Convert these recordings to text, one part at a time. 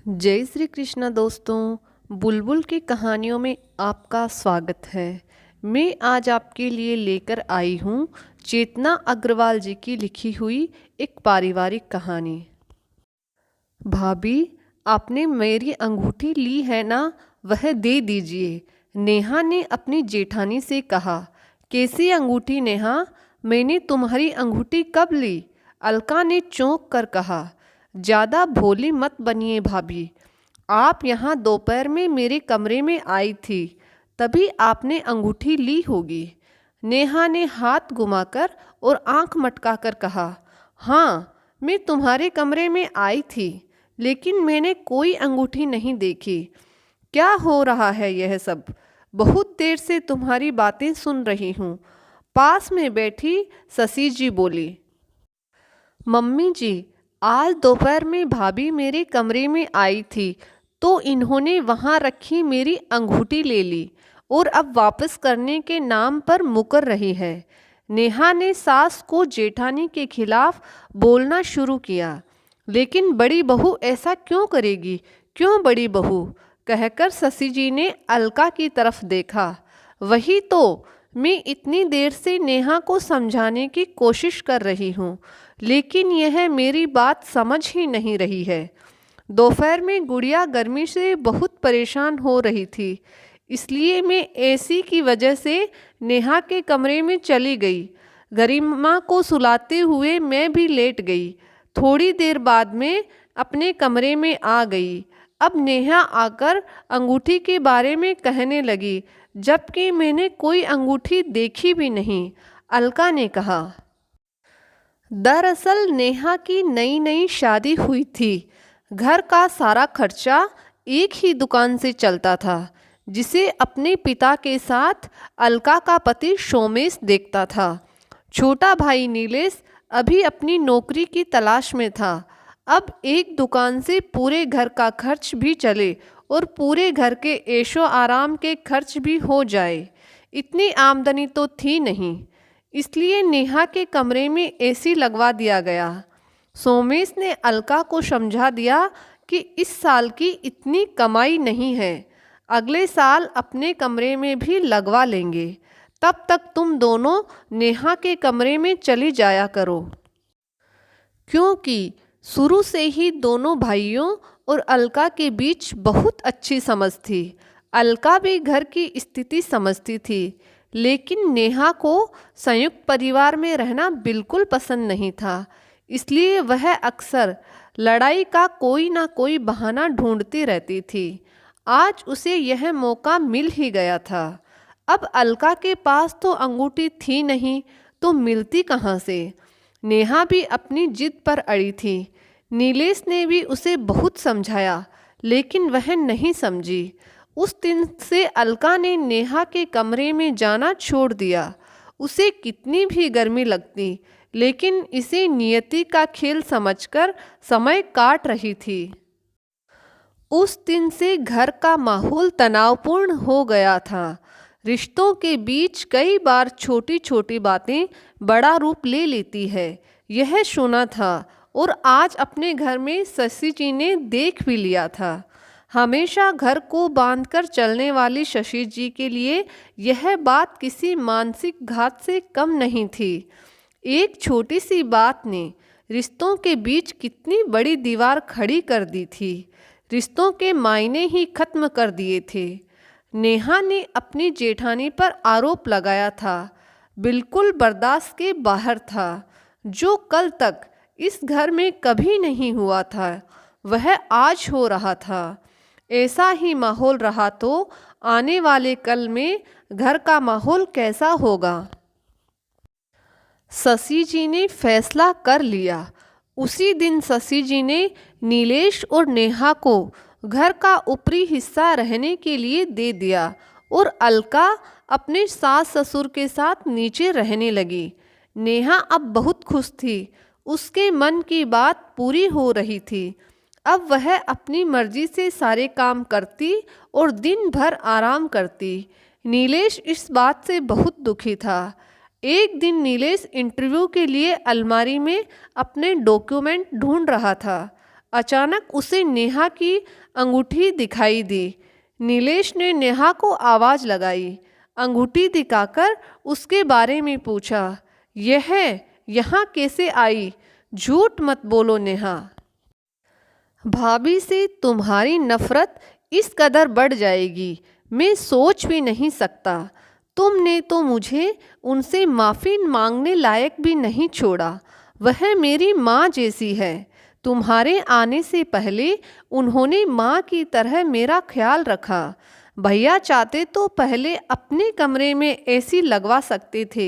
जय श्री कृष्णा दोस्तों। बुलबुल की कहानियों में आपका स्वागत है। मैं आज आपके लिए लेकर आई हूँ चेतना अग्रवाल जी की लिखी हुई एक पारिवारिक कहानी। भाभी, आपने मेरी अंगूठी ली है ना, वह दे दीजिए, नेहा ने अपनी जेठानी से कहा। कैसी अंगूठी नेहा, मैंने तुम्हारी अंगूठी कब ली? अलका ने चौंक कर कहा। ज़्यादा भोली मत बनिए भाभी, आप यहाँ दोपहर में मेरे कमरे में आई थी, तभी आपने अंगूठी ली होगी। नेहा ने हाथ घुमाकर और आंख मटकाकर कहा। हाँ, मैं तुम्हारे कमरे में आई थी, लेकिन मैंने कोई अंगूठी नहीं देखी। क्या हो रहा है यह सब? बहुत देर से तुम्हारी बातें सुन रही हूँ, पास में बैठी शशि जी बोली। मम्मी जी, आज दोपहर में भाभी मेरे कमरे में आई थी, तो इन्होंने वहाँ रखी मेरी अंगूठी ले ली और अब वापस करने के नाम पर मुकर रही है। नेहा ने सास को जेठानी के खिलाफ बोलना शुरू किया। लेकिन बड़ी बहू ऐसा क्यों करेगी? क्यों बड़ी बहू? कहकर शशि जी ने अलका की तरफ देखा। वही तो, मैं इतनी देर से नेहा को समझाने की कोशिश कर रही हूँ, लेकिन यह मेरी बात समझ ही नहीं रही है। दोपहर में गुड़िया गर्मी से बहुत परेशान हो रही थी, इसलिए मैं एसी की वजह से नेहा के कमरे में चली गई। गरिमा को सुलाते हुए मैं भी लेट गई। थोड़ी देर बाद में अपने कमरे में आ गई। अब नेहा आकर अंगूठी के बारे में कहने लगी, जबकि मैंने कोई अंगूठी देखी भी नहीं। अलका ने कहा। दरअसल नेहा की नई नई शादी हुई थी। घर का सारा खर्चा एक ही दुकान से चलता था, जिसे अपने पिता के साथ अलका का पति सोमेश देखता था। छोटा भाई नीलेश अभी अपनी नौकरी की तलाश में था। अब एक दुकान से पूरे घर का खर्च भी चले और पूरे घर के ऐशो आराम के खर्च भी हो जाए, इतनी आमदनी तो थी नहीं। इसलिए नेहा के कमरे में एसी लगवा दिया गया। सोमेश ने अलका को समझा दिया कि इस साल की इतनी कमाई नहीं है, अगले साल अपने कमरे में भी लगवा लेंगे। तब तक तुम दोनों नेहा के कमरे में चली जाया करो। क्योंकि शुरू से ही दोनों भाइयों और अलका के बीच बहुत अच्छी समझ थी। अलका भी घर की स्थिति समझती थी, लेकिन नेहा को संयुक्त परिवार में रहना बिल्कुल पसंद नहीं था। इसलिए वह अक्सर लड़ाई का कोई ना कोई बहाना ढूंढती रहती थी। आज उसे यह मौका मिल ही गया था। अब अलका के पास तो अंगूठी थी नहीं, तो मिलती कहाँ से? नेहा भी अपनी जिद पर अड़ी थी। नीलेश ने भी उसे बहुत समझाया, लेकिन वह नहीं समझी। उस दिन से अलका ने नेहा के कमरे में जाना छोड़ दिया। उसे कितनी भी गर्मी लगती, लेकिन इसे नियति का खेल समझकर समय काट रही थी। उस दिन से घर का माहौल तनावपूर्ण हो गया था। रिश्तों के बीच कई बार छोटी छोटी बातें बड़ा रूप ले लेती है, यह सुना था और आज अपने घर में शशि जी ने देख भी लिया था। हमेशा घर को बांधकर चलने वाली शशि जी के लिए यह बात किसी मानसिक घात से कम नहीं थी। एक छोटी सी बात ने रिश्तों के बीच कितनी बड़ी दीवार खड़ी कर दी थी, रिश्तों के मायने ही खत्म कर दिए थे। नेहा ने अपनी जेठानी पर आरोप लगाया था, बिल्कुल बर्दाश्त के बाहर था। जो कल तक इस घर में कभी नहीं हुआ था, वह आज हो रहा था। ऐसा ही माहौल रहा तो आने वाले कल में घर का माहौल कैसा होगा? शशि जी ने फैसला कर लिया। उसी दिन शशि जी ने नीलेश और नेहा को घर का ऊपरी हिस्सा रहने के लिए दे दिया और अलका अपने सास ससुर के साथ नीचे रहने लगी। नेहा अब बहुत खुश थी। उसके मन की बात पूरी हो रही थी। अब वह अपनी मर्जी से सारे काम करती और दिन भर आराम करती। नीलेश इस बात से बहुत दुखी था। एक दिन नीलेश इंटरव्यू के लिए अलमारी में अपने डॉक्यूमेंट ढूंढ रहा था। अचानक उसे नेहा की अंगूठी दिखाई दी। नीलेश ने नेहा को आवाज़ लगाई। अंगूठी दिखाकर उसके बारे में पूछा, यह यहाँ कैसे आई? झूठ मत बोलो नेहा। भाभी से तुम्हारी नफ़रत इस कदर बढ़ जाएगी, मैं सोच भी नहीं सकता। तुमने तो मुझे उनसे माफ़ी मांगने लायक भी नहीं छोड़ा। वह मेरी माँ जैसी है। तुम्हारे आने से पहले उन्होंने माँ की तरह मेरा ख्याल रखा। भैया चाहते तो पहले अपने कमरे में एसी लगवा सकते थे,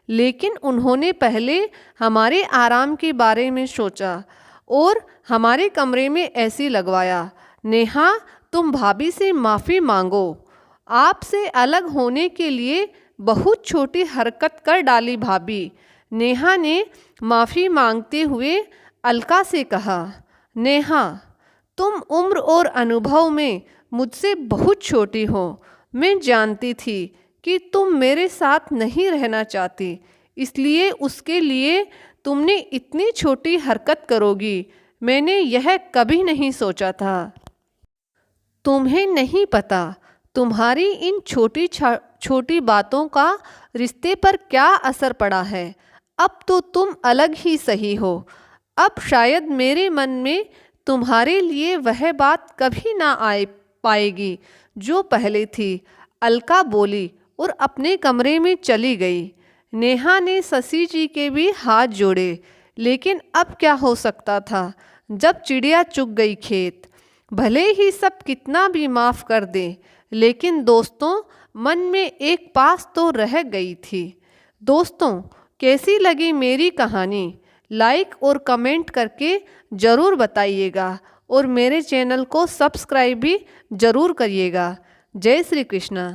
लेकिन उन्होंने पहले हमारे आराम के बारे में सोचा और हमारे कमरे में एसी लगवाया। नेहा, तुम भाभी से माफ़ी मांगो। आपसे अलग होने के लिए बहुत छोटी हरकत कर डाली भाभी। नेहा ने माफ़ी मांगते हुए अलका से कहा, नेहा, तुम उम्र और अनुभव में मुझसे बहुत छोटी हो। मैं जानती थी कि तुम मेरे साथ नहीं रहना चाहती, इसलिए उसके लिए तुमने इतनी छोटी हरकत करोगी मैंने यह कभी नहीं सोचा था। तुम्हें नहीं पता तुम्हारी इन छोटी बातों का रिश्ते पर क्या असर पड़ा है। अब तो तुम अलग ही सही हो। अब शायद मेरे मन में तुम्हारे लिए वह बात कभी ना आ पाएगी जो पहले थी। अलका बोली और अपने कमरे में चली गई। नेहा ने शशि जी के भी हाथ जोड़े, लेकिन अब क्या हो सकता था जब चिड़िया चुग गई खेत। भले ही सब कितना भी माफ़ कर दें, लेकिन दोस्तों मन में एक पास तो रह गई थी। दोस्तों, कैसी लगी मेरी कहानी? लाइक और कमेंट करके ज़रूर बताइएगा और मेरे चैनल को सब्सक्राइब भी ज़रूर करिएगा। जय श्री कृष्णा।